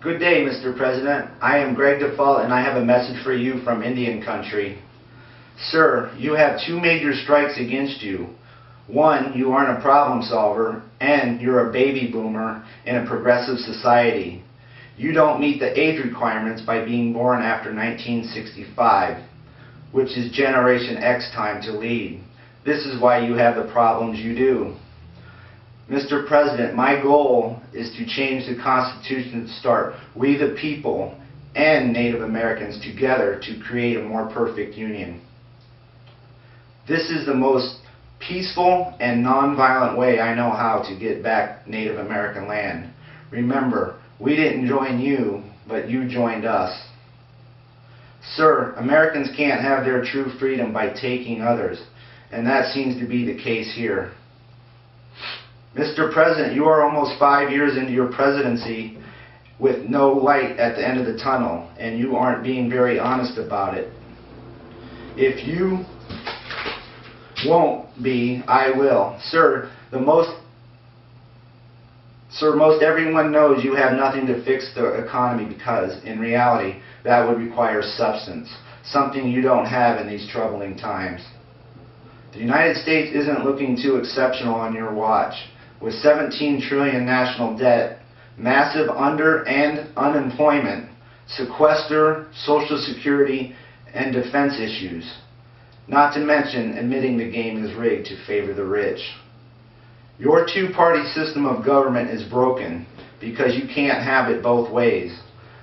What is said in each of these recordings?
Good day, Mr. President. I am Greg DuFault, and I have a message for you from Indian country. Sir, you have two major strikes against you. One, you aren't a problem solver, and you're a baby boomer in a progressive society. You don't meet the age requirements by being born after 1965, which is Generation X time to lead. This is why you have the problems you do. Mr. President, my goal is to change the Constitution to start we the people and Native Americans together to create a more perfect union. This is the most peaceful and nonviolent way I know how to get back Native American land. Remember, we didn't join you, but you joined us. Sir, Americans can't have their true freedom by taking others, and that seems to be the case here. Mr. President, you are almost 5 years into your presidency with no light at the end of the tunnel, and you aren't being very honest about it. If you won't be, I will. Sir, most everyone knows you have nothing to fix the economy because, in reality, that would require substance, something you don't have in these troubling times. The United States isn't looking too exceptional on your watch. With 17 trillion national debt, massive under and unemployment, sequester, Social Security, and defense issues. Not to mention admitting the game is rigged to favor the rich. Your two-party system of government is broken because you can't have it both ways.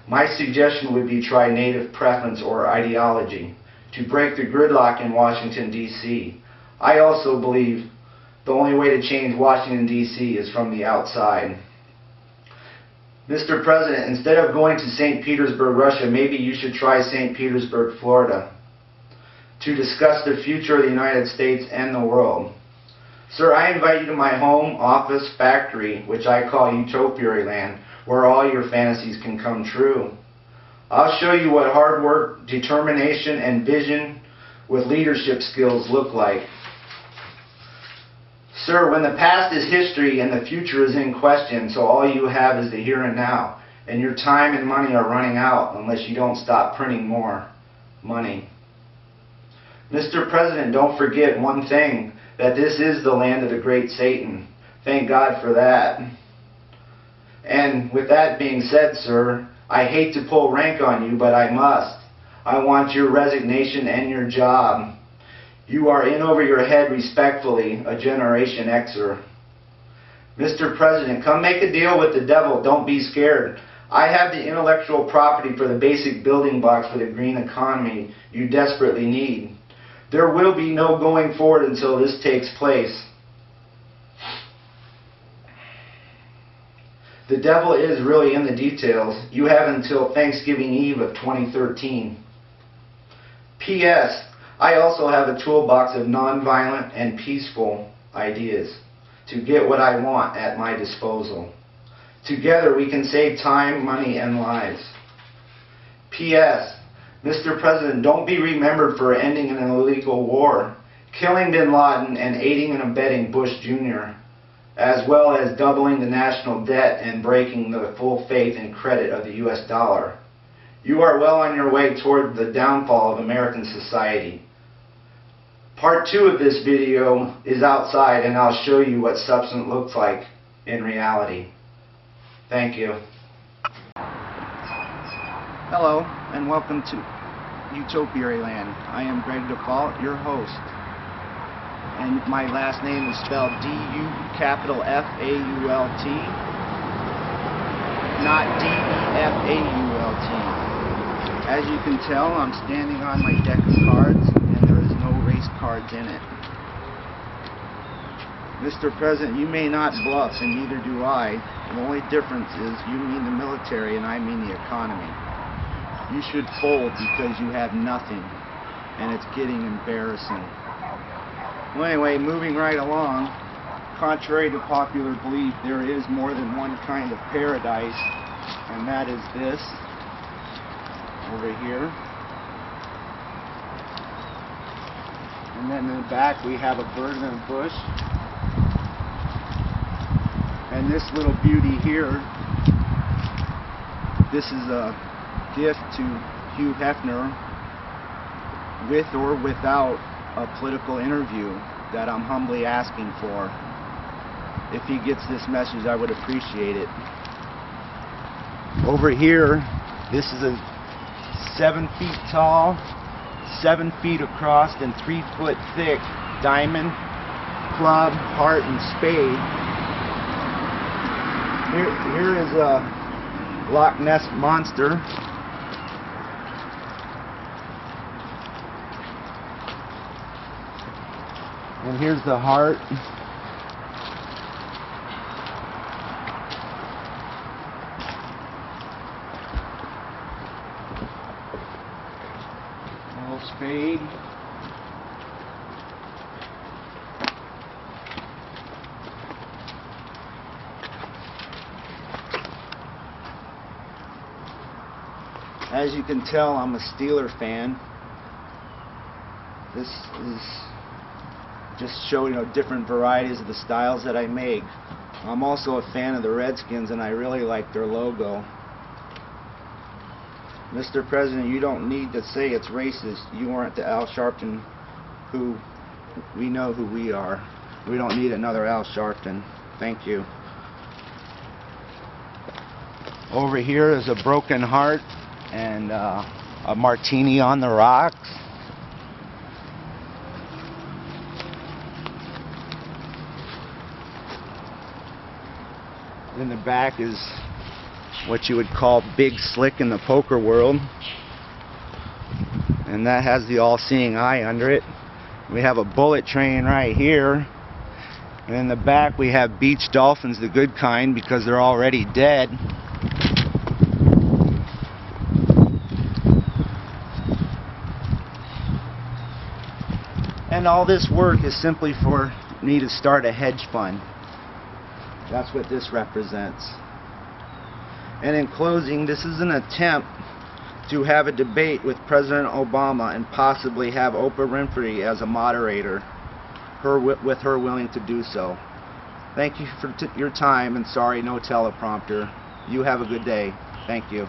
My suggestion would be try native preference or ideology to break the gridlock in Washington, D.C. I also believe the only way to change Washington, D.C. is from the outside. Mr. President, instead of going to St. Petersburg, Russia, maybe you should try St. Petersburg, Florida, to discuss the future of the United States and the world. Sir, I invite you to my home, office, factory, which I call Utopia Land, where all your fantasies can come true. I'll show you what hard work, determination, and vision with leadership skills look like. Sir, when the past is history and the future is in question, so all you have is the here and now, and your time and money are running out unless you don't stop printing more money. Mr. President, don't forget one thing, that this is the land of the great Satan. Thank God for that. And with that being said, sir, I hate to pull rank on you, but I must. I want your resignation and your job. You are in over your head respectfully, a Generation Xer. Mr. President, come make a deal with the devil. Don't be scared. I have the intellectual property for the basic building blocks for the green economy you desperately need. There will be no going forward until this takes place. The devil is really in the details. You have until Thanksgiving Eve of 2013. P.S. I also have a toolbox of nonviolent and peaceful ideas to get what I want at my disposal. Together we can save time, money, and lives. P.S. Mr. President, don't be remembered for ending an illegal war, killing bin Laden, and aiding and abetting Bush Jr., as well as doubling the national debt and breaking the full faith and credit of the U.S. dollar. You are well on your way toward the downfall of American society. Part 2 of this video is outside, and I'll show you what substance looks like in reality. Thank you. Hello, and welcome to Utopia Land. I am Greg DuFault, your host. And my last name is spelled D-U-F-A-U-L-T, not D-E-F-A-U-L-T. As you can tell, I'm standing on my deck of cards, and there is no race cards in it. Mr. President, you may not bluff, and neither do I. The only difference is you mean the military and I mean the economy. You should fold because you have nothing, and it's getting embarrassing. Well, anyway, moving right along, contrary to popular belief, there is more than one kind of paradise, and that is this, over here. And then in the back we have a bird in a bush. And this little beauty here This is a gift to Hugh Hefner, with or without a political interview, that I'm humbly asking for. If he gets this message, I would appreciate it. Over here, this is a 7 feet tall, 7 feet across, and 3 foot thick diamond, club, heart, and spade. Here is a Loch Ness monster. And here's the heart. A little spade. As you can tell, I'm a Steeler fan. This is just showing different varieties of the styles that I make. I'm also a fan of the Redskins, and I really like their logo. Mr. President, you don't need to say it's racist. You aren't the Al Sharpton who we know who we are. We don't need another Al Sharpton. Thank you. Over here is a broken heart and a martini on the rocks. In the back is what you would call Big Slick in the poker world, and that has the all-seeing eye under it. We have a bullet train right here, and in the back we have beach dolphins, the good kind, because they're already dead. And all this work is simply for me to start a hedge fund. That's what this represents. And in closing, this is an attempt to have a debate with President Obama and possibly have Oprah Winfrey as a moderator, with her willing to do so. Thank you for your time, and sorry, no teleprompter. You have a good day. Thank you.